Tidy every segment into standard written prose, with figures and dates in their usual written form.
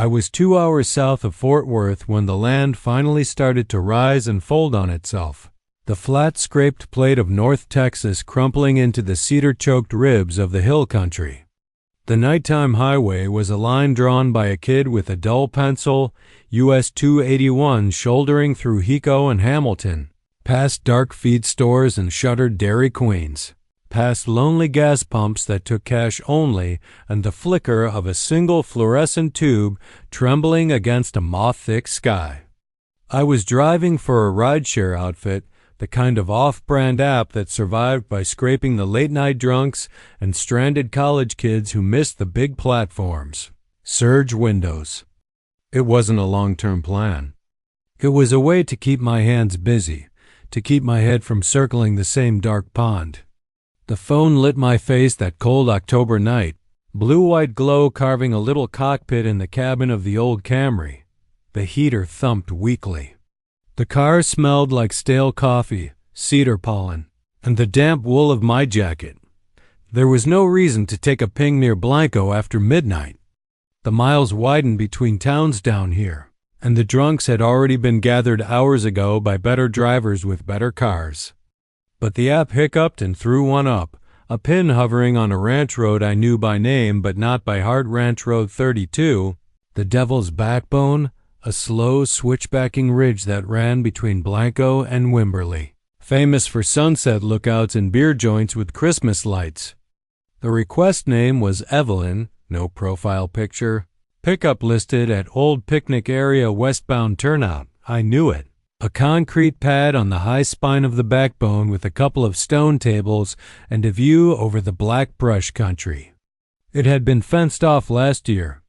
I was 2 hours south of Fort Worth when the land finally started to rise and fold on itself, the flat scraped plate of North Texas crumpling into the cedar-choked ribs of the hill country. The nighttime highway was a line drawn by a kid with a dull pencil, US 281 shouldering through Hico and Hamilton, past dark feed stores and shuttered Dairy Queens, past lonely gas pumps that took cash only and the flicker of a single fluorescent tube trembling against a moth-thick sky. I was driving for a rideshare outfit, the kind of off-brand app that survived by scraping the late-night drunks and stranded college kids who missed the big platforms. Surge windows. It wasn't a long-term plan. It was a way to keep my hands busy, to keep my head from circling the same dark pond. The phone lit my face that cold October night, blue-white glow carving a little cockpit in the cabin of the old Camry. The heater thumped weakly. The car smelled like stale coffee, cedar pollen, and the damp wool of my jacket. There was no reason to take a ping near Blanco after midnight. The miles widened between towns down here, and the drunks had already been gathered hours ago by better drivers with better cars. But the app hiccuped and threw one up, a pin hovering on a ranch road I knew by name but not by heart. Ranch Road 32, the Devil's Backbone, a slow switchbacking ridge that ran between Blanco and Wimberley, famous for sunset lookouts and beer joints with Christmas lights. The request name was Evelyn, no profile picture, pickup listed at Old Picnic Area westbound turnout. I knew it. A concrete pad on the high spine of the backbone with a couple of stone tables and a view over the black brush country. It had been fenced off last year.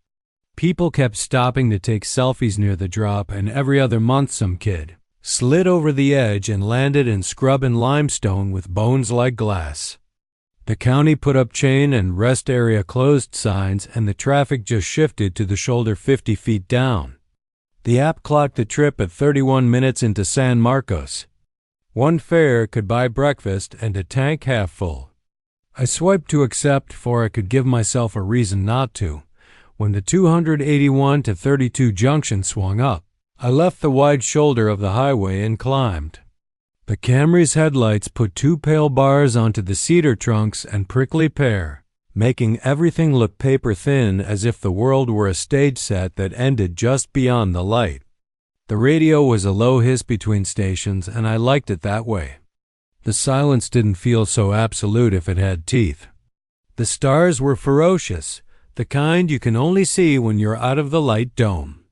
People kept stopping to take selfies near the drop, and every other month some kid slid over the edge and landed in scrub and limestone with bones like glass. The county put up chain and rest area closed signs, and the traffic just shifted to the shoulder 50 feet down. The app clocked the trip at 31 minutes into San Marcos. One fare could buy breakfast and a tank half full. I swiped to accept, for I could give myself a reason not to. When the 281 to 32 junction swung up, I left the wide shoulder of the highway and climbed. The Camry's headlights put two pale bars onto the cedar trunks and prickly pear, making everything look paper thin, as if the world were a stage set that ended just beyond the light. The radio was a low hiss between stations, and I liked it that way. The silence didn't feel so absolute if it had teeth. The stars were ferocious, the kind you can only see when you're out of the light dome.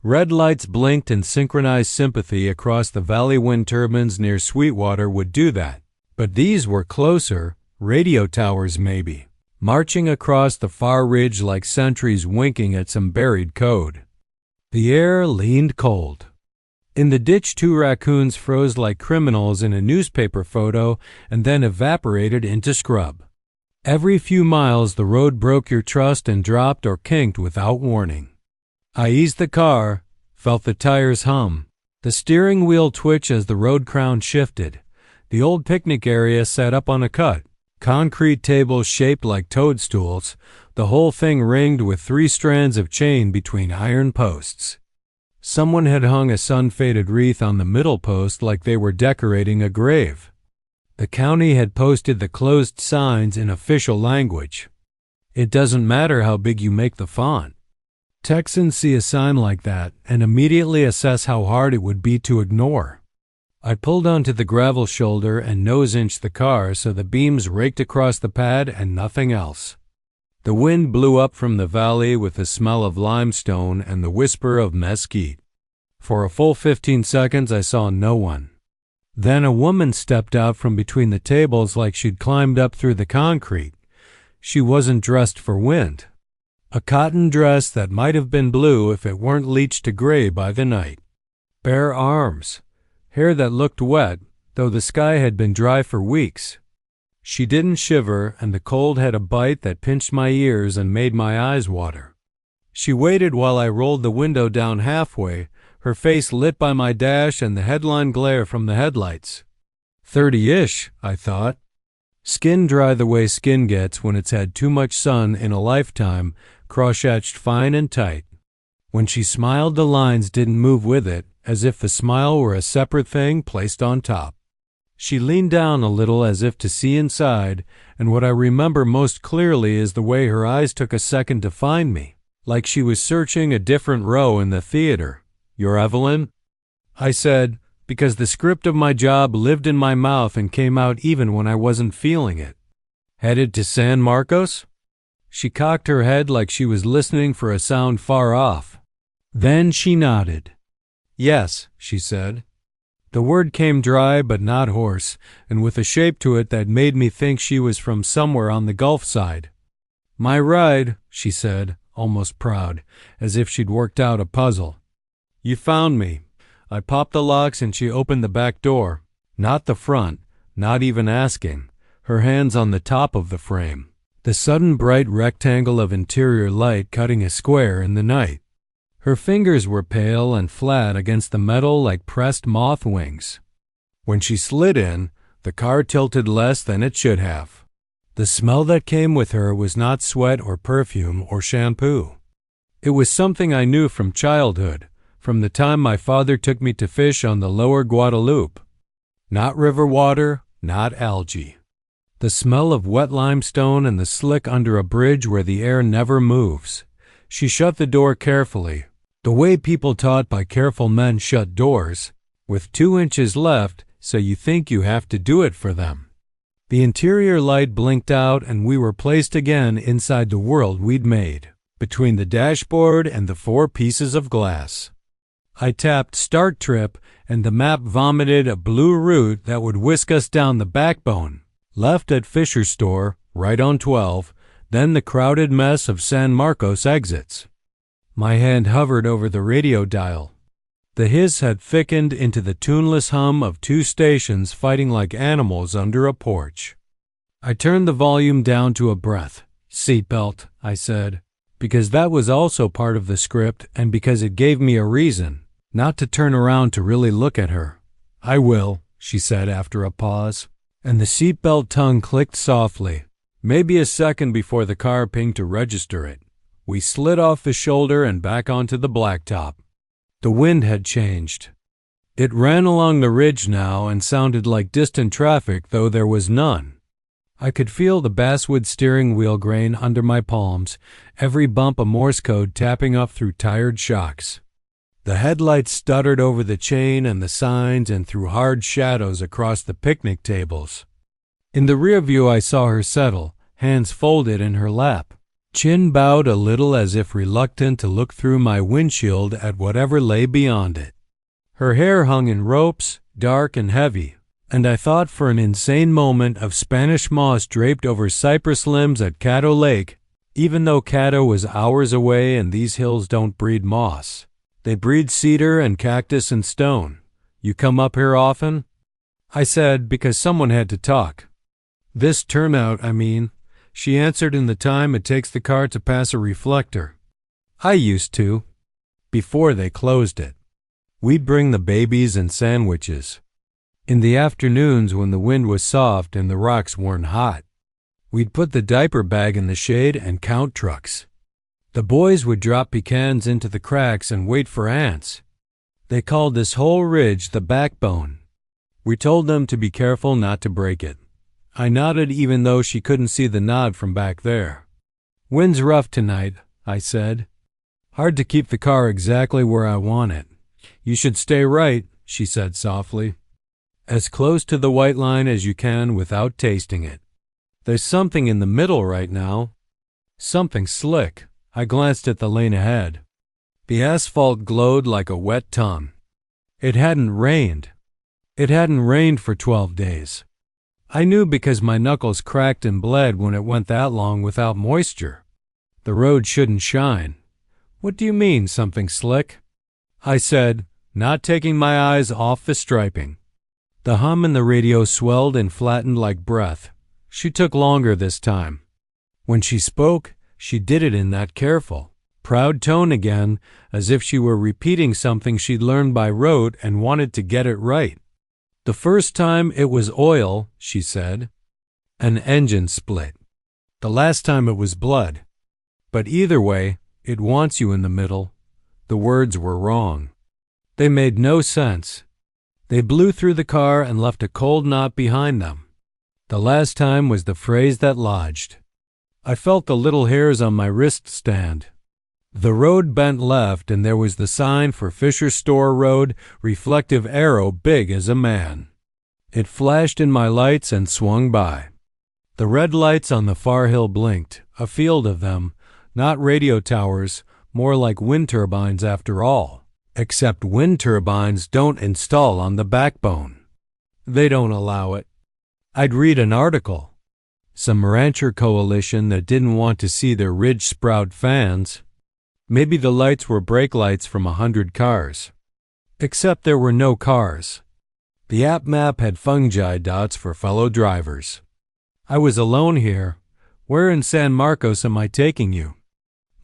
Red lights blinked in synchronized sympathy across the valley. Wind turbines near Sweetwater would do that, but these were closer, radio towers maybe, marching across the far ridge like sentries winking at some buried code. The air leaned cold. In the ditch, two raccoons froze like criminals in a newspaper photo and then evaporated into scrub. Every few miles the road broke your trust and dropped or kinked without warning. I eased the car, felt the tires hum, the steering wheel twitch as the road crown shifted. The Old Picnic Area sat up on a cut, concrete tables shaped like toadstools, the whole thing ringed with 3 strands of chain between iron posts. Someone had hung a sun-faded wreath on the middle post like they were decorating a grave. The county had posted the closed signs in official language. It doesn't matter how big you make the font. Texans see a sign like that and immediately assess how hard it would be to ignore. I pulled onto the gravel shoulder and nose-inched the car so the beams raked across the pad and nothing else. The wind blew up from the valley with the smell of limestone and the whisper of mesquite. For a full 15 seconds I saw no one. Then a woman stepped out from between the tables like she'd climbed up through the concrete. She wasn't dressed for wind. A cotton dress that might have been blue if it weren't bleached to gray by the night. Bare arms. Hair that looked wet, though the sky had been dry for weeks. She didn't shiver, and the cold had a bite that pinched my ears and made my eyes water. She waited while I rolled the window down halfway, her face lit by my dash and the headline glare from the headlights. 30-ish, I thought. Skin dry the way skin gets when it's had too much sun in a lifetime, cross-hatched fine and tight. When she smiled, the lines didn't move with it, as if the smile were a separate thing placed on top. She leaned down a little as if to see inside, and what I remember most clearly is the way her eyes took a second to find me, like she was searching a different row in the theater. "You're Evelyn?" I said, because the script of my job lived in my mouth and came out even when I wasn't feeling it. "Headed to San Marcos?" She cocked her head like she was listening for a sound far off. Then she nodded. "Yes," she said. The word came dry but not hoarse, and with a shape to it that made me think she was from somewhere on the Gulf side. "My ride," she said, almost proud, as if she'd worked out a puzzle. "You found me." I popped the locks and she opened the back door. Not the front, not even asking, her hands on the top of the frame. The sudden bright rectangle of interior light cutting a square in the night. Her fingers were pale and flat against the metal like pressed moth wings. When she slid in, the car tilted less than it should have. The smell that came with her was not sweat or perfume or shampoo. It was something I knew from childhood, from the time my father took me to fish on the lower Guadalupe. Not river water, not algae. The smell of wet limestone and the slick under a bridge where the air never moves. She shut the door carefully, the way people taught by careful men shut doors, with 2 inches left, so you think you have to do it for them. The interior light blinked out and we were placed again inside the world we'd made, between the dashboard and the 4 pieces of glass. I tapped Start Trip and the map vomited a blue route that would whisk us down the backbone, left at Fisher's store, right on 12, then the crowded mess of San Marcos exits. My hand hovered over the radio dial. The hiss had thickened into the tuneless hum of 2 stations fighting like animals under a porch. I turned the volume down to a breath. "Seatbelt," I said, because that was also part of the script and because it gave me a reason not to turn around to really look at her. "I will," she said after a pause, and the seatbelt tongue clicked softly, maybe a second before the car pinged to register it. We slid off the shoulder and back onto the blacktop. The wind had changed. It ran along the ridge now and sounded like distant traffic, though there was none. I could feel the basswood steering wheel grain under my palms, every bump a Morse code tapping up through tired shocks. The headlights stuttered over the chain and the signs and threw hard shadows across the picnic tables. In the rear view I saw her settle, hands folded in her lap, chin bowed a little as if reluctant to look through my windshield at whatever lay beyond it. Her hair hung in ropes, dark and heavy, and I thought for an insane moment of Spanish moss draped over cypress limbs at Caddo Lake, even though Caddo was hours away and these hills don't breed moss. They breed cedar and cactus and stone. "You come up here often?" I said, because someone had to talk. "This turnout, I mean," she answered in the time it takes the car to pass a reflector. "I used to, before they closed it. We'd bring the babies and sandwiches. In the afternoons when the wind was soft and the rocks weren't hot, we'd put the diaper bag in the shade and count trucks. The boys would drop pecans into the cracks and wait for ants. They called this whole ridge the backbone. We told them to be careful not to break it." I nodded even though she couldn't see the nod from back there. "Wind's rough tonight," I said. "Hard to keep the car exactly where I want it." "You should stay right," she said softly. "As close to the white line as you can without tasting it. There's something in the middle right now. Something slick." I glanced at the lane ahead. The asphalt glowed like a wet tongue. It hadn't rained. It hadn't rained for 12 days. I knew because my knuckles cracked and bled when it went that long without moisture. The road shouldn't shine. "What do you mean, something slick?" I said, not taking my eyes off the striping. The hum in the radio swelled and flattened like breath. She took longer this time. When she spoke, she did it in that careful, proud tone again, as if she were repeating something she'd learned by rote and wanted to get it right. "The first time it was oil," she said. "An engine split. The last time it was blood. But either way, it wants you in the middle. The words were wrong. They made no sense. They blew through the car and left a cold knot behind them. The last time was the phrase that lodged. I felt the little hairs on my wrist stand. The road bent left, and there was the sign for Fisher Store Road, reflective arrow big as a man. It flashed in my lights and swung by. The red lights on the far hill blinked, a field of them, not radio towers, more like wind turbines after all. Except wind turbines don't install on the backbone. They don't allow it. I'd read an article. Some rancher coalition that didn't want to see their ridge sprout fans. Maybe the lights were brake lights from 100 cars. Except there were no cars. The app map had fungi dots for fellow drivers. I was alone here. Where in San Marcos am I taking you?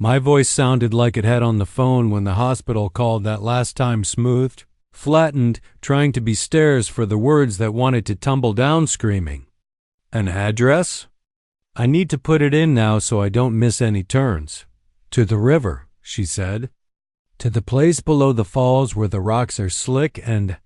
My voice sounded like it had on the phone when the hospital called that last time, smoothed, flattened, trying to be stairs for the words that wanted to tumble down screaming. An address? I need to put it in now so I don't miss any turns. To the river, she said. To the place below the falls where the rocks are slick and